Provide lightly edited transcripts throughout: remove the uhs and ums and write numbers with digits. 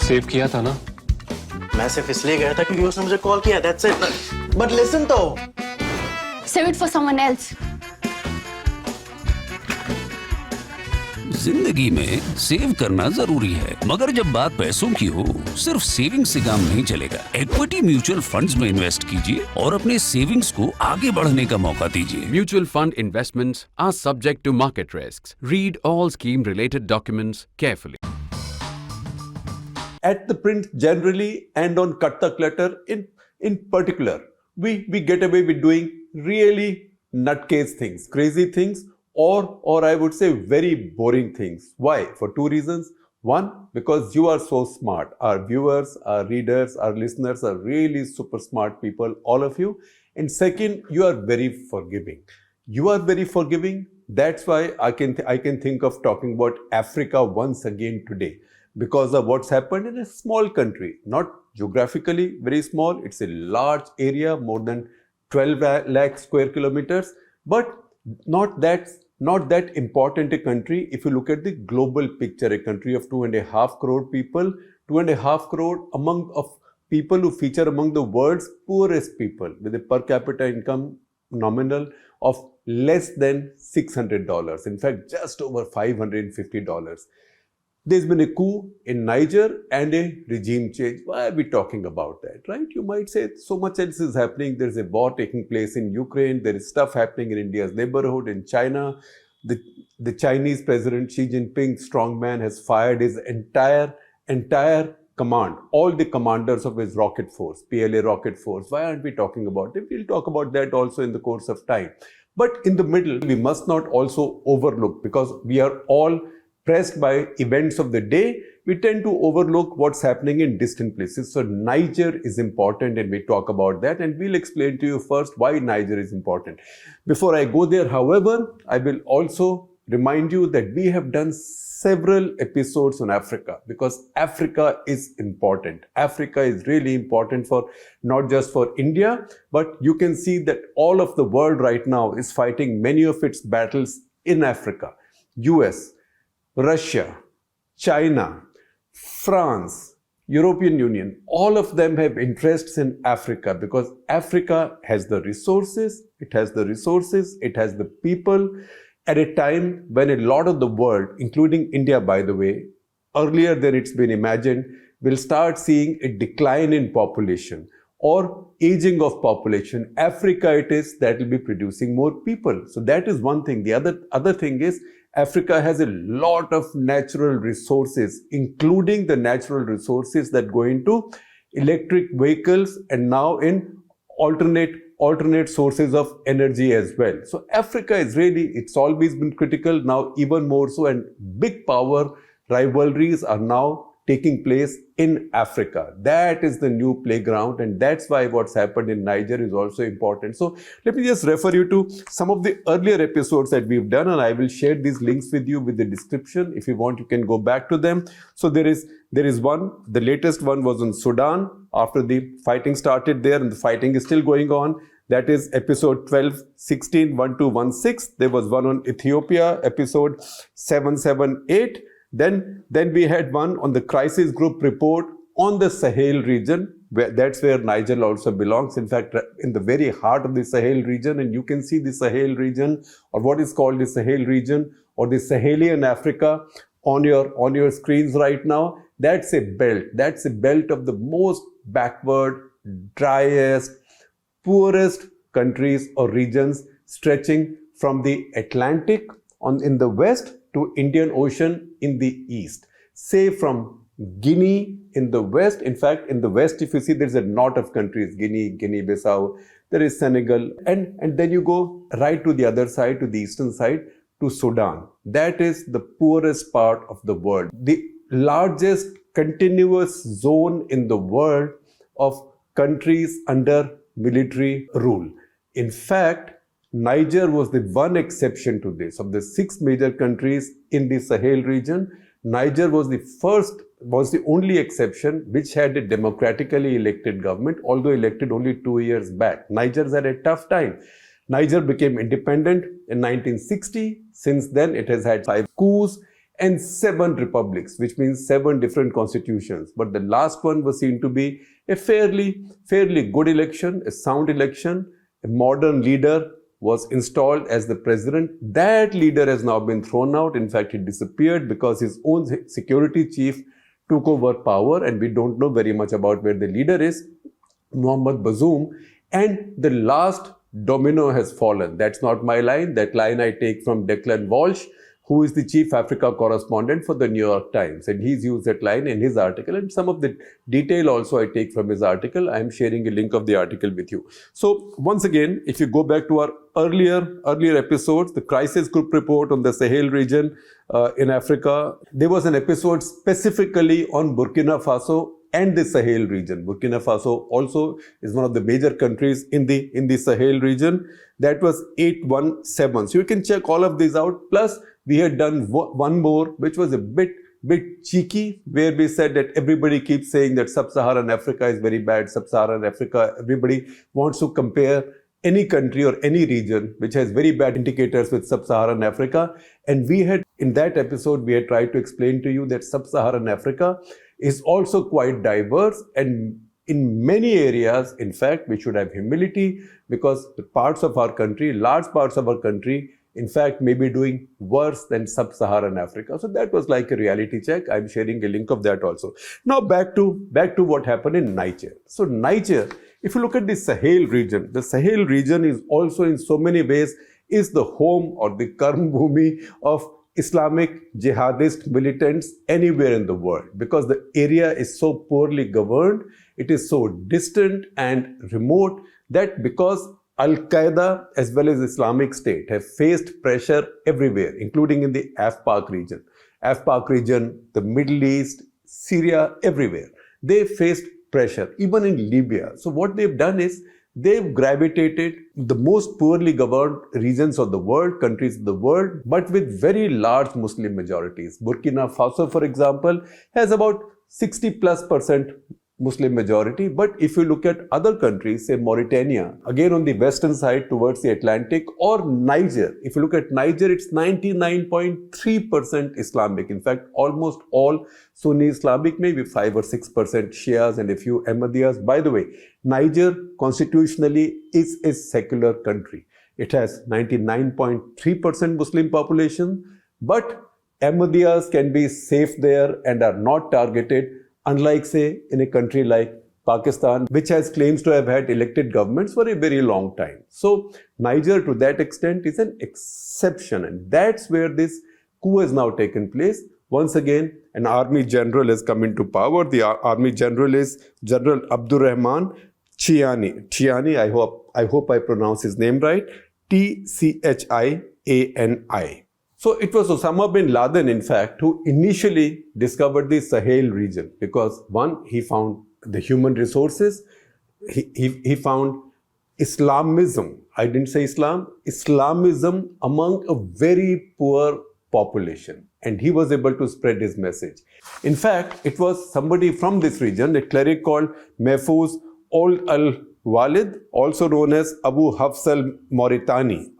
Save किया था ना? मैं सिर्फ इसलिए गया था क्योंकि उसने मुझे कॉल किया, that's it. But listen तो. Save it for someone else. जिंदगी में सेव करना जरूरी है, मगर जब बात पैसों की हो, सिर्फ सेविंग से काम नहीं चलेगा। इक्विटी म्यूचुअल फंड्स में इन्वेस्ट कीजिए और अपने सेविंग्स को आगे बढ़ने का मौका दीजिए। Mutual fund investments are subject to market risks. Read all scheme-related documents carefully. At ThePrint generally and on Cut The Clutter in particular, we get away with doing really nutcase things, crazy things, or I would say very boring things. Why? For two reasons. One, because you are so smart. Our viewers, our readers, our listeners are really super smart people, all of you. And second, you are very forgiving. You are very forgiving. That's why I can think of talking about Africa once again today. Because of what's happened in a small country, not geographically very small, it's a large area, more than 12 lakh square kilometers, but not that important a country if you look at the global picture, a country of 2.5 crore people, 2.5 crore of people who feature among the world's poorest people with a per capita income nominal of less than $600. In fact, just over $550. There's been a coup in Niger and a regime change. Why are we talking about that, right? You might say so much else is happening. There's a war taking place in Ukraine. There is stuff happening in India's neighborhood, in China. The Chinese President Xi Jinping, strongman, has fired his entire command, all the commanders of his rocket force, PLA rocket force. Why aren't we talking about it? We'll talk about that also in the course of time. But in the middle, we must not also overlook, because we are all pressed by events of the day, we tend to overlook what's happening in distant places. So Niger is important and we talk about that, and we'll explain to you first why Niger is important. Before I go there, however, I will also remind you that we have done several episodes on Africa, because Africa is important. Africa is really important for not just for India, but you can see that all of the world right now is fighting many of its battles in Africa. US, Russia, China, France, European Union, all of them have interests in Africa, because Africa has the resources, it has the people, at a time when a lot of the world, including India by the way, earlier than it's been imagined, will start seeing a decline in population or aging of population. Africa it is that will be producing more people. So that is one thing. The other thing is, Africa has a lot of natural resources, including the natural resources that go into electric vehicles and now in alternate sources of energy as well. So Africa is really, it's always been critical, now even more so, and big power rivalries are now taking place in Africa. That is the new playground, and that's why what's happened in Niger is also important. So let me just refer you to some of the earlier episodes that we've done, and I will share these links with you with the description. If you want, you can go back to them. So there is one, the latest one was on Sudan, after the fighting started there, and the fighting is still going on. That is episode 1216 1216. There was one on Ethiopia, episode 778. Then we had one on the crisis group report on the Sahel region. That's where Niger also belongs. In fact, in the very heart of the Sahel region, and you can see the Sahel region, or what is called the Sahel region, or the Sahelian Africa on your screens right now. That's a belt. That's a belt of the most backward, driest, poorest countries or regions, stretching from the Atlantic in the west to Indian Ocean in the east. Say from Guinea in the west. In fact, in the west, if you see, there's a knot of countries: Guinea-Bissau, there is Senegal, and then you go right to the other side, to the eastern side, to Sudan. That is the poorest part of the world. The largest continuous zone in the world of countries under military rule. In fact, Niger was the one exception to this. Of the 6 major countries in the Sahel region, Niger was the only exception which had a democratically elected government, although elected only 2 years back. Niger's had a tough time. Niger became independent in 1960. Since then, it has had 5 coups. and 7 republics, which means 7 different constitutions. But the last one was seen to be a fairly good election, a sound election. A modern leader was installed as the president. That leader has now been thrown out. In fact, he disappeared because his own security chief took over power, and we don't know very much about where the leader is, Mohammad Bazoum. And the last domino has fallen. That's not my line. That line I take from Declan Walsh, who is the chief Africa correspondent for the New York Times. And he's used that line in his article. And some of the detail also I take from his article. I'm sharing a link of the article with you. So once again, if you go back to our earlier episodes, the crisis group report on the Sahel region in Africa, there was an episode specifically on Burkina Faso and the Sahel region. Burkina Faso also is one of the major countries in the Sahel region. That was 817. So you can check all of these out. Plus, we had done one more, which was a bit cheeky, where we said that everybody keeps saying that Sub-Saharan Africa is very bad. Sub-Saharan Africa, everybody wants to compare any country or any region which has very bad indicators with Sub-Saharan Africa. And we had, in that episode, we had tried to explain to you that Sub-Saharan Africa is also quite diverse, and in many areas, in fact, we should have humility, because the parts of our country, large parts of our country, in fact, may be doing worse than Sub-Saharan Africa. So that was like a reality check. I'm sharing a link of that also. Now back to what happened in Niger. So Niger, if you look at the Sahel region is also in so many ways is the home or the karm bhumi of Islamic jihadist militants anywhere in the world, because the area is so poorly governed, it is so distant and remote, that because Al-Qaeda as well as Islamic State have faced pressure everywhere, including in the AfPak region, the Middle East, Syria, everywhere. They faced pressure, even in Libya. So what they've done is they've gravitated the most poorly governed regions of the world, countries of the world, but with very large Muslim majorities. Burkina Faso, for example, has about 60+% Muslim majority. But if you look at other countries, say Mauritania, again on the western side towards the Atlantic, or Niger, if you look at Niger, it's 99.3% Islamic. In fact, almost all Sunni Islamic, maybe 5 or 6% Shias and a few Ahmadiyas. By the way, Niger constitutionally is a secular country. It has 99.3% Muslim population, but Ahmadiyas can be safe there and are not targeted, unlike, say, in a country like Pakistan, which has claims to have had elected governments for a very long time. So Niger, to that extent, is an exception. And that's where this coup has now taken place. Once again, an army general has come into power. The army general is General Abdurrahman Chiani. I hope I pronounce his name right. Tchiani. So it was Osama bin Laden, in fact, who initially discovered the Sahel region, because one, he found the human resources, he found Islamism, I didn't say Islam, Islamism among a very poor population, and he was able to spread his message. In fact, it was somebody from this region, a cleric called Mahfouz Old al-Walid, also known as Abu Hafs al-Mauritani,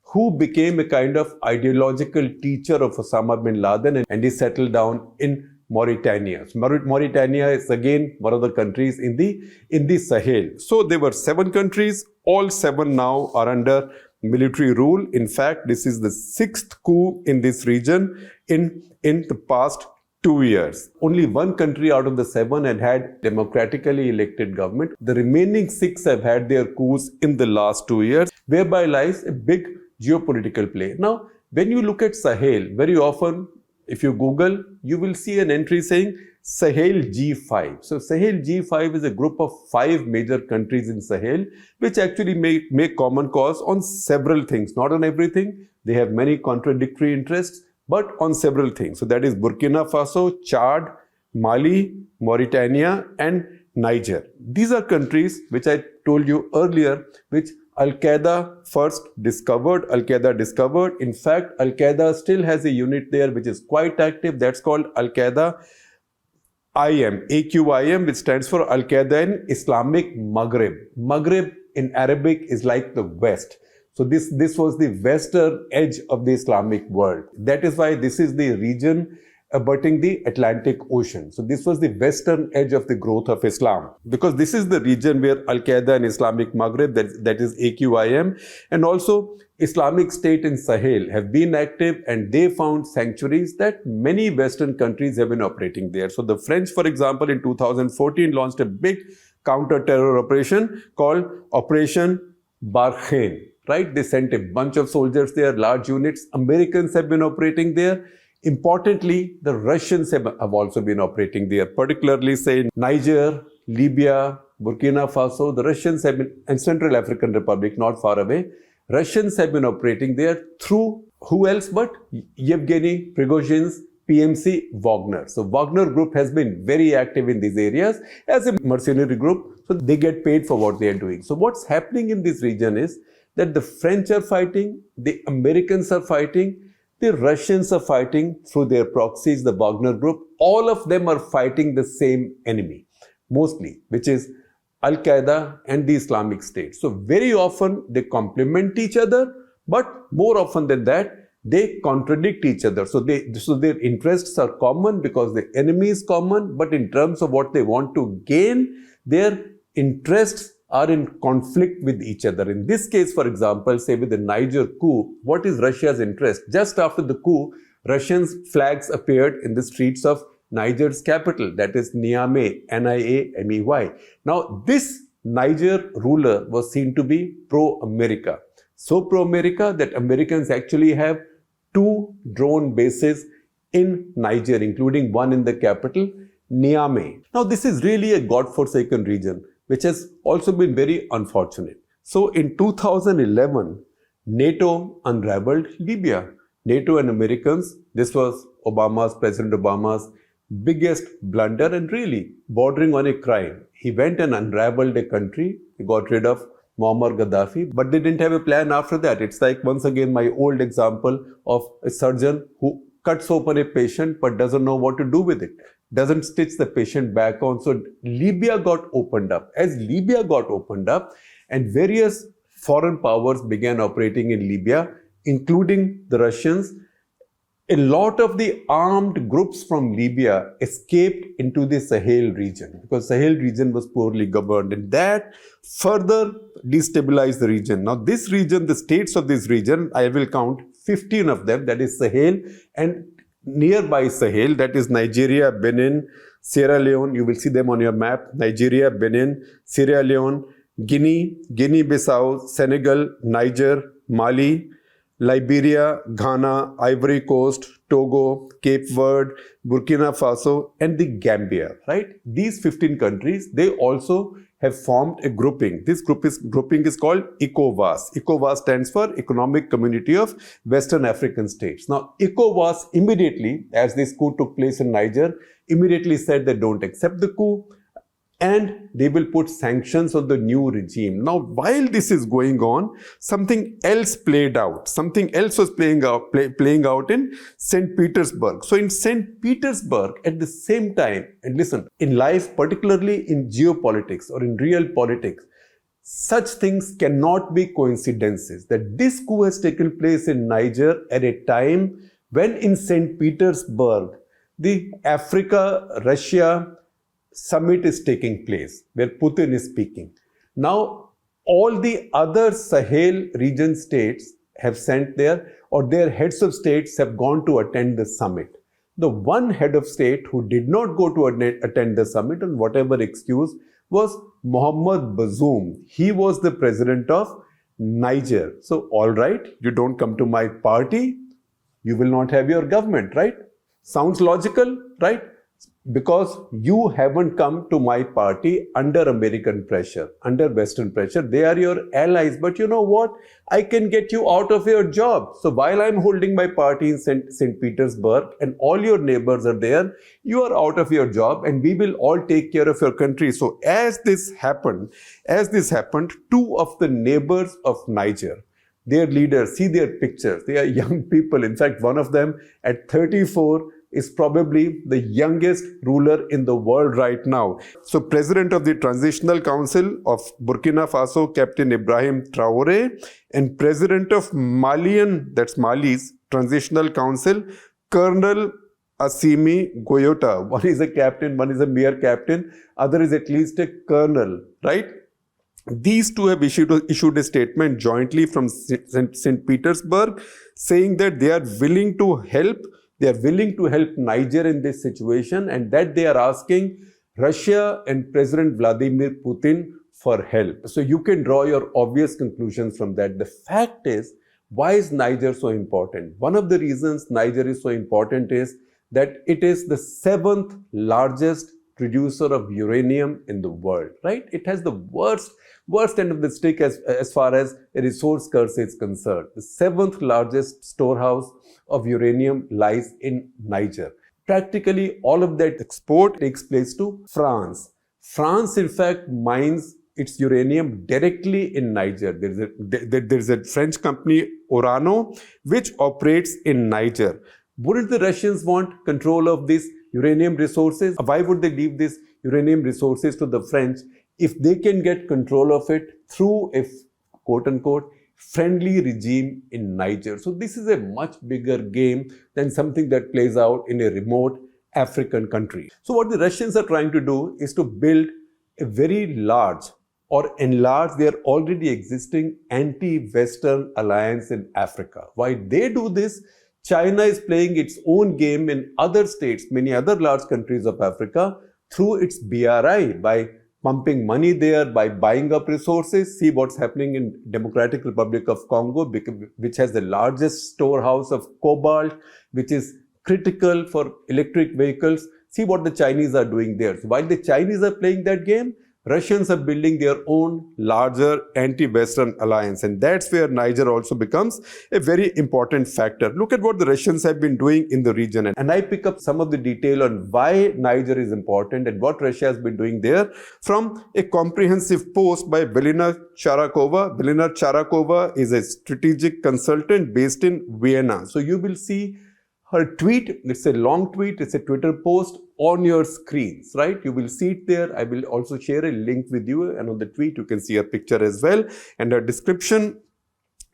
who became a kind of ideological teacher of Osama bin Laden, and he settled down in Mauritania. So Mauritania is again one of the countries in the Sahel. So there were 7 countries, all 7 now are under military rule. In fact, this is the 6th coup in this region in the past 2 years. Only 1 country out of the 7 had democratically elected government. The remaining 6 have had their coups in the last 2 years, whereby lies a big geopolitical play. Now, when you look at Sahel, very often, if you Google, you will see an entry saying Sahel G5. So Sahel G5 is a group of 5 major countries in Sahel, which actually make common cause on several things, not on everything. They have many contradictory interests, but on several things. So that is Burkina Faso, Chad, Mali, Mauritania, and Niger. These are countries which I told you earlier, which Al-Qaeda discovered. In fact, Al-Qaeda still has a unit there which is quite active. That's called Al-Qaeda AQIM, which stands for Al-Qaeda in Islamic Maghreb. Maghreb in Arabic is like the West. So this was the western edge of the Islamic world. That is why this is the region abutting the Atlantic Ocean. So this was the western edge of the growth of Islam, because this is the region where Al-Qaeda and Islamic Maghreb, that is AQIM, and also Islamic State in Sahel have been active, and they found sanctuaries that many Western countries have been operating there. So the French, for example, in 2014 launched a big counter-terror operation called Operation Barkhane, right? They sent a bunch of soldiers there, large units. Americans have been operating there. Importantly, the Russians have also been operating there, particularly say in Niger, Libya, Burkina Faso. The Russians have been, and Central African Republic, not far away. Russians have been operating there through who else but Yevgeny Prigozhin's PMC Wagner. So Wagner group has been very active in these areas as a mercenary group. So they get paid for what they are doing. So what's happening in this region is that the French are fighting, the Americans are fighting, the Russians are fighting through their proxies, the Wagner group. All of them are fighting the same enemy, mostly, which is Al-Qaeda and the Islamic State. So very often they complement each other, but more often than that, they contradict each other. So their interests are common because the enemy is common, but in terms of what they want to gain, their interests are in conflict with each other. In this case, for example, say with the Niger coup, what is Russia's interest? Just after the coup, Russians' flags appeared in the streets of Niger's capital, that is Niamey, Niamey. Now, this Niger ruler was seen to be pro-America. So pro-America that Americans actually have 2 drone bases in Niger, including one in the capital, Niamey. Now, this is really a godforsaken region, which has also been very unfortunate. So in 2011, NATO unraveled Libya. NATO and Americans, this was President Obama's biggest blunder and really bordering on a crime. He went and unraveled a country, he got rid of Muammar Gaddafi, but they didn't have a plan after that. It's like, once again, my old example of a surgeon who cuts open a patient but doesn't know what to do with it, doesn't stitch the patient back on. So Libya got opened up. As Libya got opened up and various foreign powers began operating in Libya, including the Russians, a lot of the armed groups from Libya escaped into the Sahel region because Sahel region was poorly governed, and that further destabilized the region. Now this region, the states of this region, I will count 15 of them, that is Sahel, and nearby Sahel, that is Nigeria, Benin, Sierra Leone, you will see them on your map, Nigeria, Benin, Sierra Leone, Guinea, Guinea-Bissau, Senegal, Niger, Mali, Liberia, Ghana, Ivory Coast, Togo, Cape Verde, Burkina Faso, and the Gambia, right? These 15 countries, they also have formed a grouping. This grouping is called ECOWAS. ECOWAS stands for Economic Community of Western African States. Now, ECOWAS immediately, as this coup took place in Niger, immediately said they don't accept the coup and they will put sanctions on the new regime. Now, while this is going on, something else played out. Something else was playing out in St Petersburg. So in St Petersburg, at the same time, and listen, in life, particularly in geopolitics or in real politics, such things cannot be coincidences. That this coup has taken place in Niger at a time when in St Petersburg, the Africa-Russia summit is taking place, where Putin is speaking. Now, all the other Sahel region states have sent their heads of states have gone to attend the summit. The one head of state who did not go to attend the summit on whatever excuse was Mohammed Bazoum. He was the president of Niger. So, all right, you don't come to my party, you will not have your government, right? Sounds logical, right? Because you haven't come to my party under American pressure, under Western pressure. They are your allies. But you know what? I can get you out of your job. So while I'm holding my party in St. Petersburg and all your neighbors are there, you are out of your job and we will all take care of your country. So as this happened, 2 of the neighbors of Niger, their leaders, see their pictures. They are young people. In fact, one of them at 34 is probably the youngest ruler in the world right now. So President of the Transitional Council of Burkina Faso, Captain Ibrahim Traoré, and President of that's Mali's Transitional Council, Colonel Assimi Goyota. One is a captain, one is a mere captain, other is at least a colonel, right? These two have issued a statement jointly from St Petersburg saying that they are willing to help. They are willing to help Niger in this situation, and that they are asking Russia and President Vladimir Putin for help. So you can draw your obvious conclusions from that. The fact is, why is Niger so important? One of the reasons Niger is so important is that it is the 7th largest producer of uranium in the world, right? It has the worst end of the stick as far as a resource curse is concerned. The 7th largest storehouse of uranium lies in Niger. Practically all of that export takes place to France. France, in fact, mines its uranium directly in Niger. There's a French company, Uranium, which operates in Niger. Wouldn't the Russians want control of these uranium resources? Why would they leave these uranium resources to the French if they can get control of it through a quote-unquote friendly regime in Niger? So this is a much bigger game than something that plays out in a remote African country. So what the Russians are trying to do is to build a very large or enlarge their already existing anti-Western alliance in Africa. Why they do this? China is playing its own game in other states, many other large countries of Africa, through its BRI, by pumping money there, by buying up resources. See what's happening in Democratic Republic of Congo, which has the largest storehouse of cobalt, which is critical for electric vehicles. See what the Chinese are doing there. So while the Chinese are playing that game, Russians are building their own larger anti-Western alliance, and that's where Niger also becomes a very important factor. Look at what the Russians have been doing in the region, and I pick up some of the detail on why Niger is important and what Russia has been doing there from a comprehensive post by Velina Tchakarova. Velina Tchakarova is a strategic consultant based in Vienna. So you will see her tweet. It's a long tweet, it's a Twitter post on your screens, right? You will see it there. I will also share a link with you, and on the tweet you can see her picture as well and her description.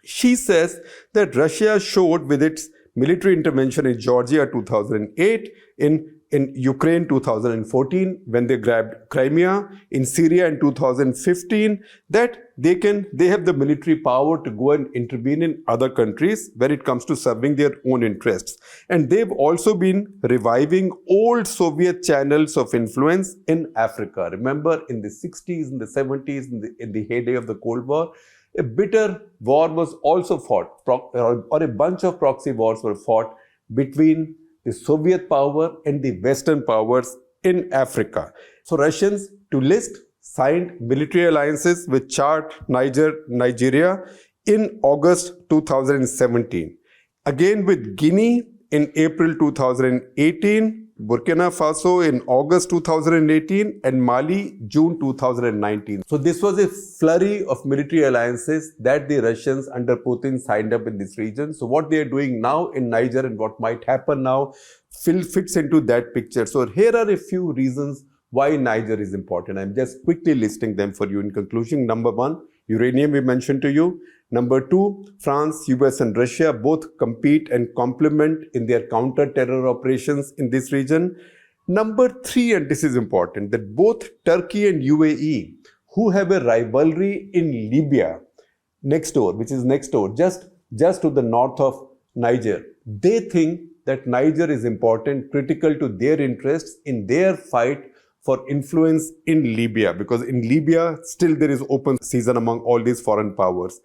She says that Russia showed with its military intervention in Georgia 2008, in Ukraine 2014 when they grabbed Crimea, in Syria in 2015, that they have the military power to go and intervene in other countries when it comes to serving their own interests. And they've also been reviving old Soviet channels of influence in Africa. Remember, in the 60s, in the 70s, in the heyday of the Cold War, a bitter war was also fought, or a bunch of proxy wars were fought between the Soviet power and the Western powers in Africa. So Russians, to list, signed military alliances with Chad, Nigeria in August 2017. Again with Guinea in April 2018, Burkina Faso in August 2018, and Mali June 2019. So this was a flurry of military alliances that the Russians under Putin signed up in this region. So what they are doing now in Niger and what might happen now fits into that picture. So here are a few reasons why Niger is important. I'm just quickly listing them for you in conclusion. Number 1, uranium we mentioned to you. Number 2, France, US and Russia both compete and complement in their counter-terror operations in this region. Number 3, and this is important, that both Turkey and UAE, who have a rivalry in Libya, next door, just to the north of Niger, they think that Niger is important, critical to their interests in their fight for influence in Libya, because in Libya still there is open season among all these foreign powers.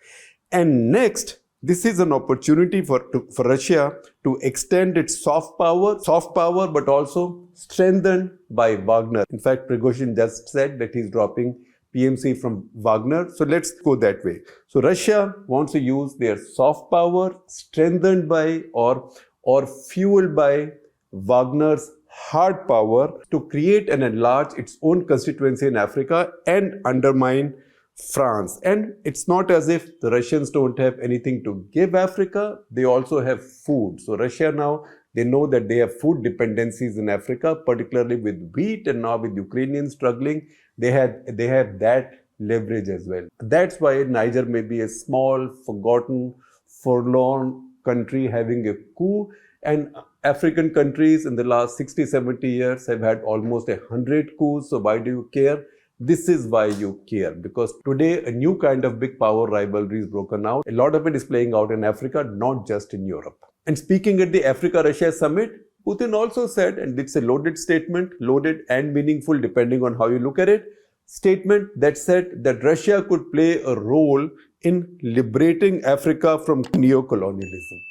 And next, this is an opportunity for Russia to extend its soft power, but also strengthened by Wagner. In fact, Prigozhin just said that he's dropping PMC from Wagner. So let's go that way. So Russia wants to use their soft power strengthened by or fueled by Wagner's hard power to create and enlarge its own constituency in Africa and undermine France. And it's not as if the Russians don't have anything to give Africa. They also have food. So Russia now They know that they have food dependencies in Africa, particularly with wheat, and now with Ukrainians struggling, they have that leverage as well. That's why Niger may be a small, forgotten, forlorn country having a coup, and African countries in the last 60-70 years have had almost 100 coups. So why do you care? This is why you care, because today a new kind of big power rivalry is broken out. A lot of it is playing out in Africa, not just in Europe. And speaking at the Africa-Russia summit, Putin also said, and it's a loaded statement, loaded and meaningful depending on how you look at it, statement that said that Russia could play a role in liberating Africa from neo-colonialism.